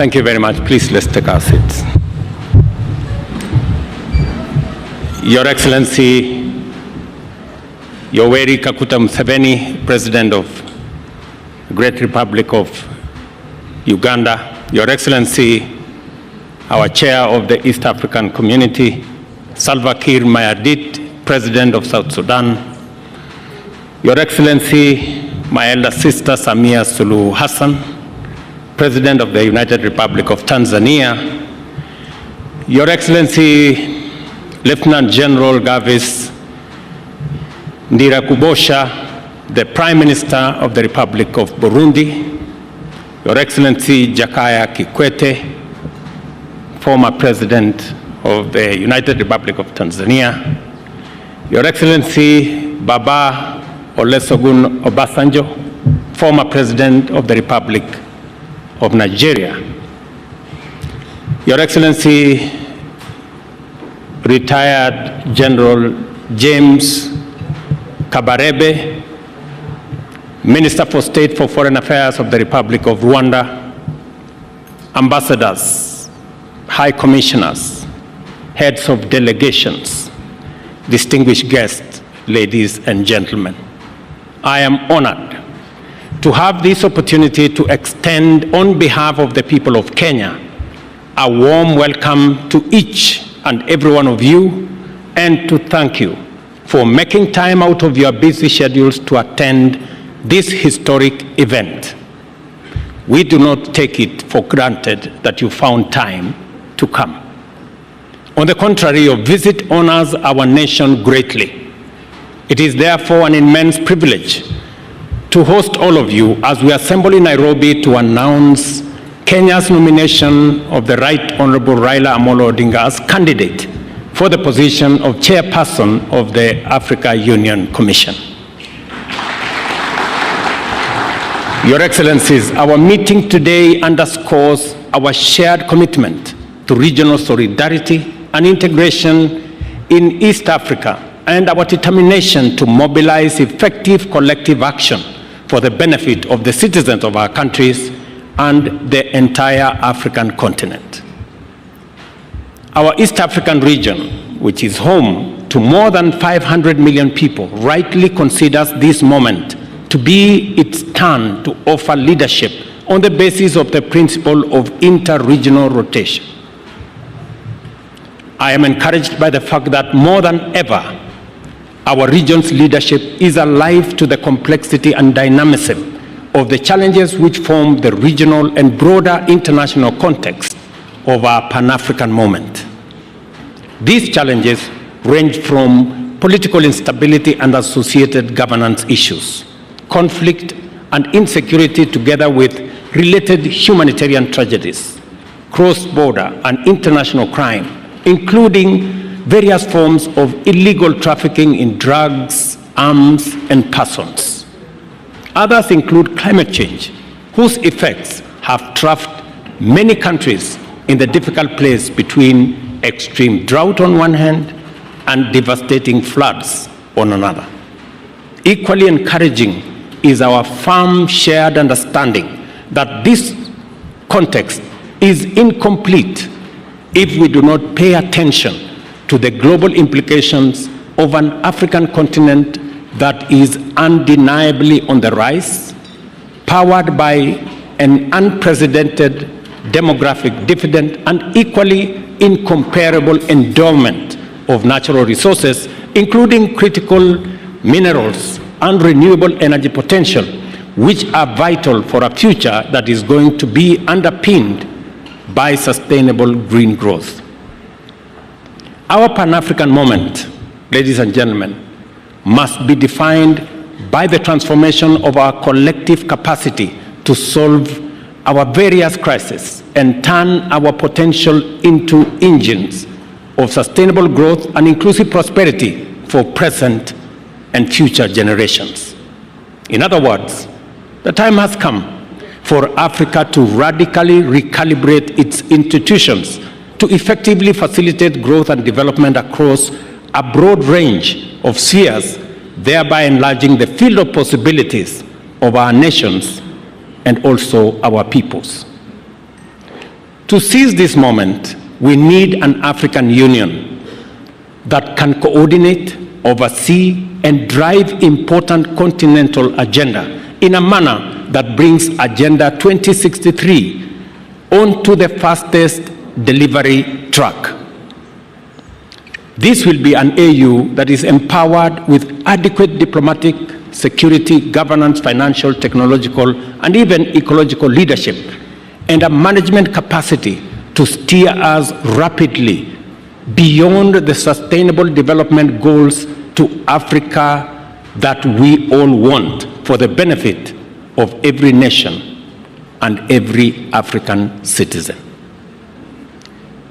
Thank you very much. Please, let's take our seats. Your Excellency, Yoweri Kaguta Museveni, President of the Great Republic of Uganda, Your Excellency, our Chair of the East African Community, Salva Kiir Mayardit, President of South Sudan, Your Excellency, my elder sister Samia Suluhu Hassan, President of the United Republic of Tanzania, Your Excellency, Lieutenant General Gavis Ndirakubosha, the Prime Minister of the Republic of Burundi, Your Excellency Jakaya Kikwete, former President of the United Republic of Tanzania, Your Excellency Baba Olusegun Obasanjo, former President of the Republic of Nigeria, Your Excellency retired General James Kabarebe, Minister for State for Foreign Affairs of the Republic of Rwanda, ambassadors, high commissioners, heads of delegations, distinguished guests, ladies and gentlemen. I am honored to have this opportunity to extend on behalf of the people of Kenya a warm welcome to each and every one of you, and to thank you for making time out of your busy schedules to attend this historic event. We do not take it for granted that you found time to come. On the contrary, your visit honors our nation greatly. It is therefore an immense privilege to host all of you as we assemble in Nairobi to announce Kenya's nomination of the Right Honorable Raila Amolo Odinga as candidate for the position of chairperson of the Africa Union Commission. Your Excellencies, our meeting today underscores our shared commitment to regional solidarity and integration in East Africa, and our determination to mobilize effective collective action for the benefit of the citizens of our countries and the entire African continent. Our East African region, which is home to more than 500 million people, rightly considers this moment to be its turn to offer leadership on the basis of the principle of inter-regional rotation. I am encouraged by the fact that more than ever, our region's leadership is alive to the complexity and dynamism of the challenges which form the regional and broader international context of our Pan-African moment. These challenges range from political instability and associated governance issues, conflict and insecurity together with related humanitarian tragedies, cross-border and international crime, including various forms of illegal trafficking in drugs, arms, and persons. Others include climate change, whose effects have trapped many countries in the difficult place between extreme drought on one hand and devastating floods on another. Equally encouraging is our firm shared understanding that this context is incomplete if we do not pay attention to the global implications of an African continent that is undeniably on the rise, powered by an unprecedented demographic dividend and equally incomparable endowment of natural resources, including critical minerals and renewable energy potential, which are vital for a future that is going to be underpinned by sustainable green growth. Our Pan-African moment, ladies and gentlemen, must be defined by the transformation of our collective capacity to solve our various crises and turn our potential into engines of sustainable growth and inclusive prosperity for present and future generations. In other words, the time has come for Africa to radically recalibrate its institutions to effectively facilitate growth and development across a broad range of spheres, thereby enlarging the field of possibilities of our nations and also our peoples. To seize this moment, we need an African Union that can coordinate, oversee, and drive important continental agenda in a manner that brings Agenda 2063 onto the fastest delivery track. This will be an AU that is empowered with adequate diplomatic, security, governance, financial, technological, and even ecological leadership, and a management capacity to steer us rapidly beyond the sustainable development goals to Africa that we all want for the benefit of every nation and every African citizen.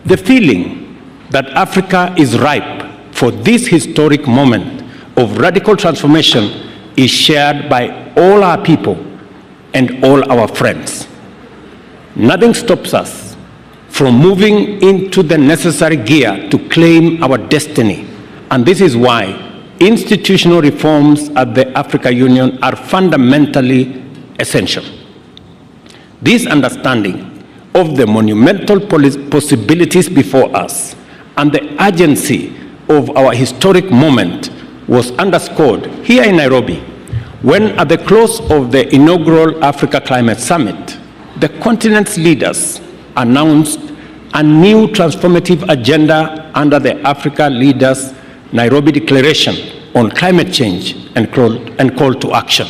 The feeling that Africa is ripe for this historic moment of radical transformation is shared by all our people and all our friends. Nothing stops us from moving into the necessary gear to claim our destiny, and this is why institutional reforms at the African Union are fundamentally essential. This understanding of the monumental possibilities before us and the urgency of our historic moment was underscored here in Nairobi when, at the close of the inaugural Africa Climate Summit, the continent's leaders announced a new transformative agenda under the Africa Leaders Nairobi Declaration on Climate Change and call to action.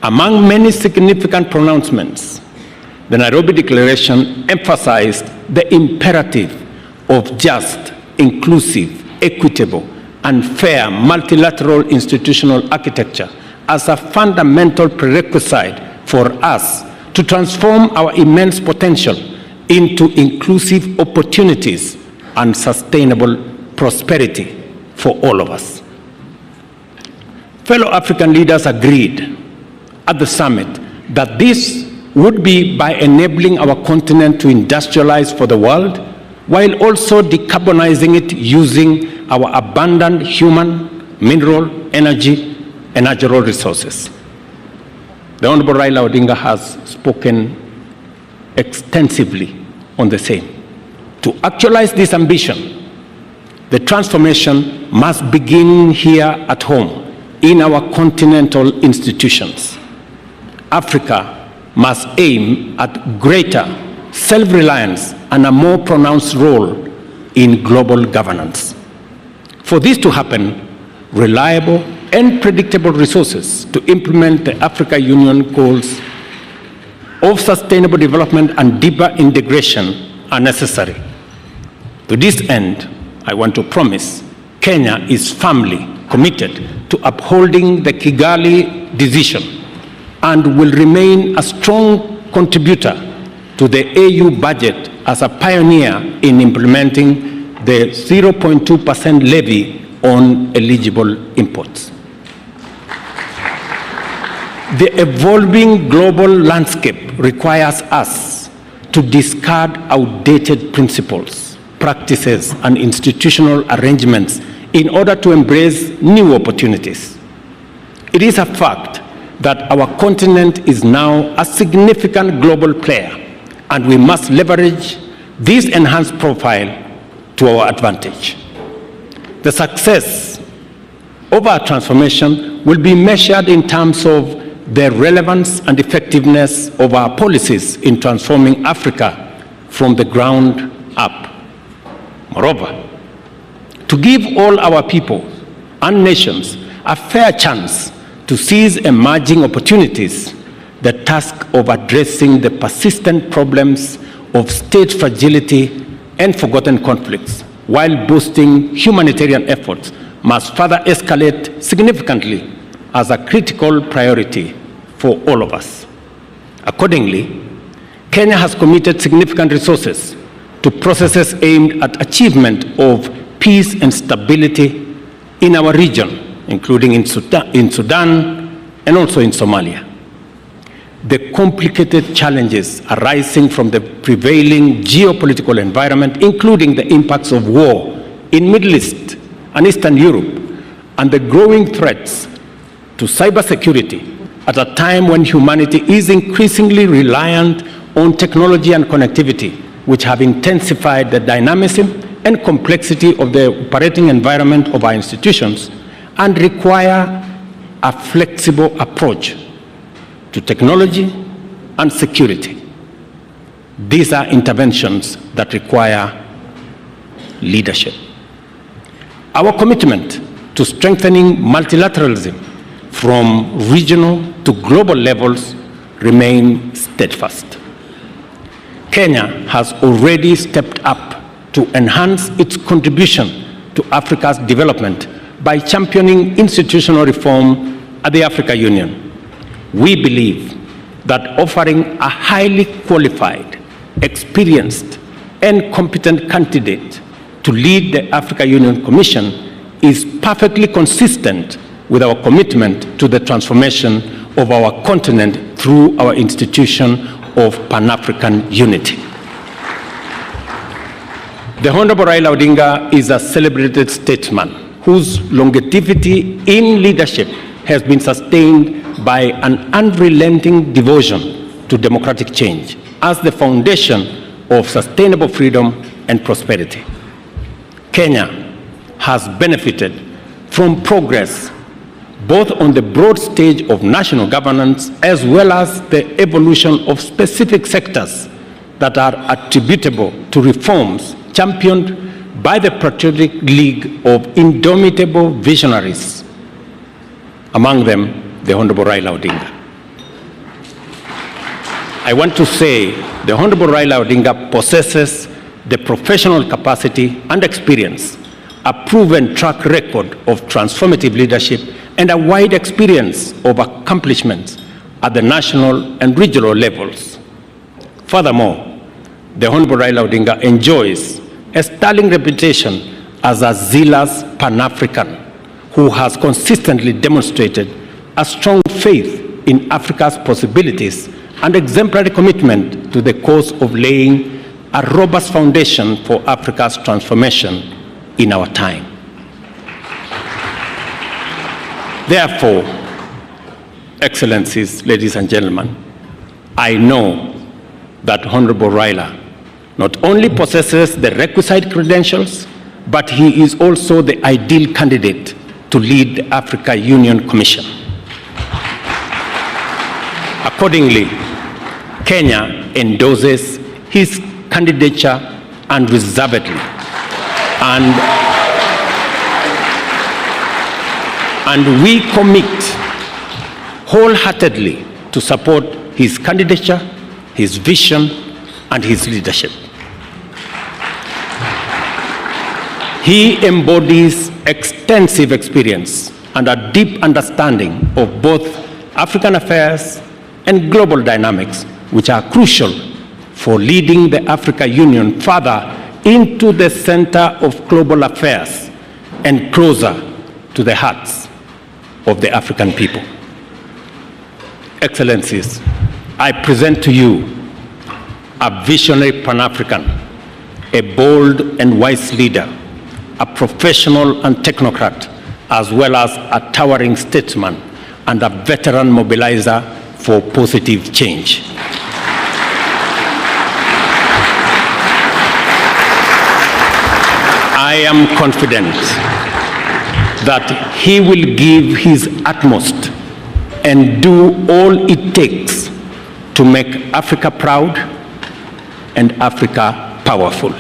Among many significant pronouncements, the Nairobi Declaration emphasized the imperative of just, inclusive, equitable, and fair multilateral institutional architecture as a fundamental prerequisite for us to transform our immense potential into inclusive opportunities and sustainable prosperity for all of us. Fellow African leaders agreed at the summit that this would be by enabling our continent to industrialize for the world while also decarbonizing it using our abundant human, mineral, energy, and natural resources. The Honorable Raila Odinga has spoken extensively on the same. To actualize this ambition, the transformation must begin here at home in our continental institutions. Africa must aim at greater self-reliance and a more pronounced role in global governance. For this to happen, reliable and predictable resources to implement the Africa Union goals of sustainable development and deeper integration are necessary. To this end, I want to promise Kenya is firmly committed to upholding the Kigali decision and will remain a strong contributor to the AU budget as a pioneer in implementing the 0.2% levy on eligible imports. The evolving global landscape requires us to discard outdated principles, practices, and institutional arrangements in order to embrace new opportunities. It is a fact that our continent is now a significant global player, and we must leverage this enhanced profile to our advantage. The success of our transformation will be measured in terms of the relevance and effectiveness of our policies in transforming Africa from the ground up. Moreover, to give all our people and nations a fair chance to seize emerging opportunities, the task of addressing the persistent problems of state fragility and forgotten conflicts while boosting humanitarian efforts must further escalate significantly as a critical priority for all of us. Accordingly, Kenya has committed significant resources to processes aimed at achievement of peace and stability in our region, including in Sudan and also in Somalia. The complicated challenges arising from the prevailing geopolitical environment, including the impacts of war in Middle East and Eastern Europe, and the growing threats to cybersecurity at a time when humanity is increasingly reliant on technology and connectivity, which have intensified the dynamism and complexity of the operating environment of our institutions and require a flexible approach to technology and security. These are interventions that require leadership. Our commitment to strengthening multilateralism from regional to global levels remain steadfast. Kenya has already stepped up to enhance its contribution to Africa's development by championing institutional reform at the African Union. We believe that offering a highly qualified, experienced, and competent candidate to lead the African Union Commission is perfectly consistent with our commitment to the transformation of our continent through our institution of Pan-African unity. The Honorable Raila Odinga is a celebrated statesman whose longevity in leadership has been sustained by an unrelenting devotion to democratic change as the foundation of sustainable freedom and prosperity. Kenya has benefited from progress both on the broad stage of national governance as well as the evolution of specific sectors that are attributable to reforms championed by the Patriotic League of indomitable visionaries, among them the Honorable Raila Odinga. I want to say the Honorable Raila Odinga possesses the professional capacity and experience, a proven track record of transformative leadership, and a wide experience of accomplishments at the national and regional levels. Furthermore, the Honorable Raila Odinga enjoys a sterling reputation as a zealous Pan-African who has consistently demonstrated a strong faith in Africa's possibilities and exemplary commitment to the cause of laying a robust foundation for Africa's transformation in our time. Therefore, Excellencies, ladies and gentlemen, I know that Honorable Raila not only possesses the requisite credentials, but he is also the ideal candidate to lead the Africa Union Commission. Accordingly, Kenya endorses his candidature unreservedly, and we commit wholeheartedly to support his candidature, his vision, and his leadership. He embodies extensive experience and a deep understanding of both African affairs and global dynamics, which are crucial for leading the African Union further into the center of global affairs and closer to the hearts of the African people. Excellencies, I present to you a visionary Pan-African, a bold and wise leader, a professional and technocrat, as well as a towering statesman and a veteran mobilizer for positive change. I am confident that he will give his utmost and do all it takes to make Africa proud and Africa powerful.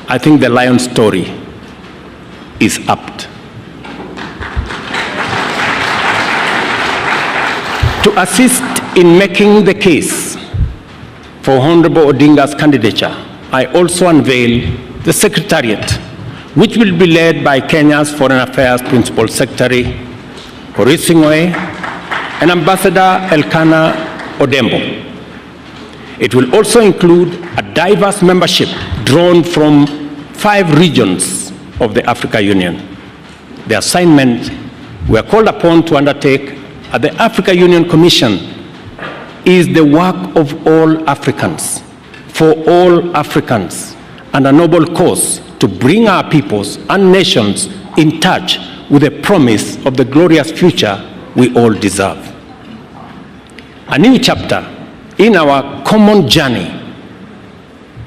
I think the lion story is apt. To assist in making the case for Honorable Odinga's candidature, I also unveil the Secretariat, which will be led by Kenya's Foreign Affairs Principal Secretary, Horisingwe, and Ambassador Elkanah Odembo. It will also include a diverse membership drawn from 5 regions of the African Union. The assignment we are called upon to undertake at the African Union Commission is the work of all Africans, for all Africans, and a noble cause to bring our peoples and nations in touch with the promise of the glorious future we all deserve. A new chapter in our common journey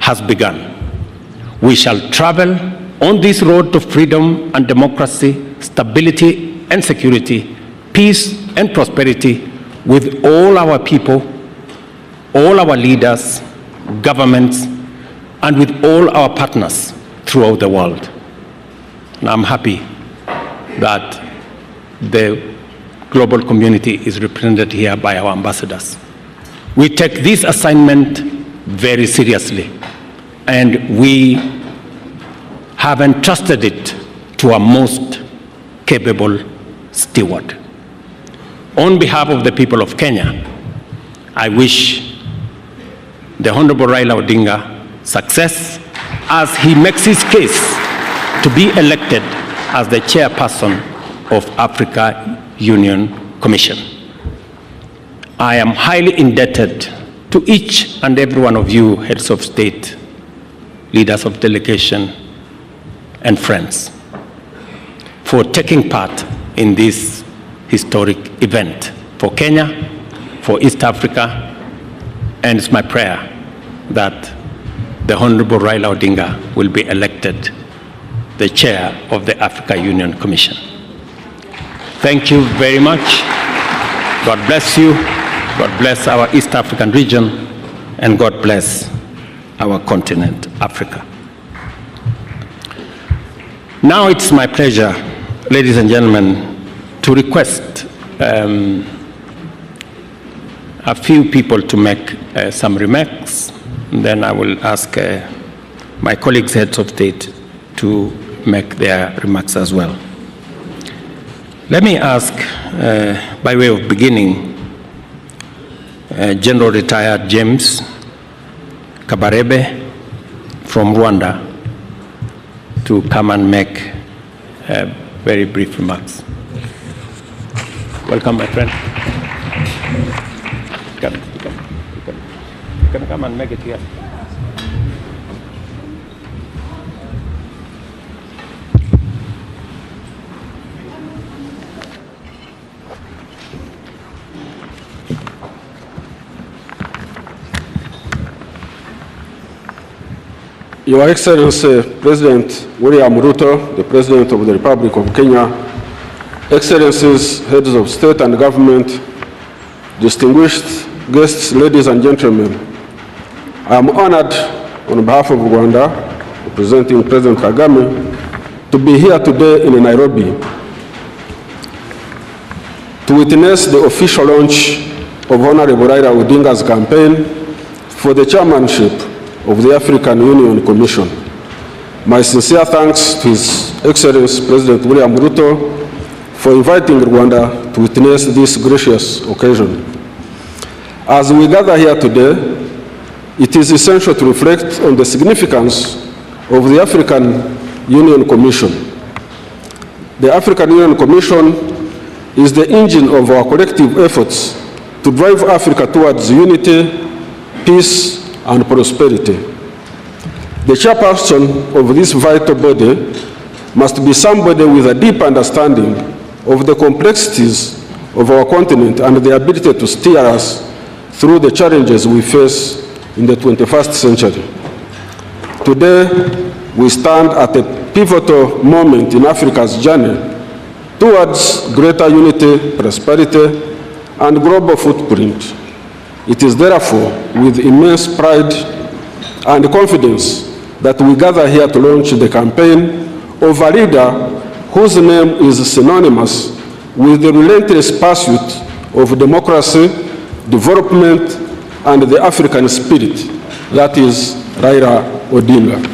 has begun. We shall travel on this road to freedom and democracy, stability and security, peace and prosperity with all our people, all our leaders, governments, and with all our partners throughout the world. And I'm happy that the global community is represented here by our ambassadors. We take this assignment very seriously, and we have entrusted it to our most capable steward. On behalf of the people of Kenya, I wish the Honorable Raila Odinga success as he makes his case to be elected as the chairperson of Africa Union Commission. I am highly indebted to each and every one of you, heads of state, leaders of delegation, and friends, for taking part in this historic event for Kenya, for East Africa, and it's my prayer that the Honorable Raila Odinga will be elected the chair of the Africa Union Commission. Thank you very much. God bless you. God bless our East African region, and God bless our continent, Africa. Now it's my pleasure, ladies and gentlemen, to request a few people to make some remarks. And then I will ask my colleagues, heads of state, to make their remarks as well. Let me ask, by way of beginning, General Retired James Kabarebe from Rwanda to come and make very brief remarks. Welcome, my friend. You can come and make it here. Your Excellency President William Ruto, the President of the Republic of Kenya, Excellencies, Heads of State and Government, distinguished guests, ladies and gentlemen, I am honored on behalf of Rwanda, representing President Kagame, to be here today in Nairobi to witness the official launch of Honorable Raila Odinga's campaign for the chairmanship of the African Union Commission. My sincere thanks to His Excellency President William Ruto for inviting Rwanda to witness this gracious occasion. As we gather here today, it is essential to reflect on the significance of the African Union Commission. The African Union Commission is the engine of our collective efforts to drive Africa towards unity, peace, and prosperity. The chairperson of this vital body must be somebody with a deep understanding of the complexities of our continent and the ability to steer us through the challenges we face in the 21st century. Today, we stand at a pivotal moment in Africa's journey towards greater unity, prosperity, and global footprint. It is therefore with immense pride and confidence that we gather here to launch the campaign of a leader whose name is synonymous with the relentless pursuit of democracy, development, and the African spirit, that is Raila Odinga.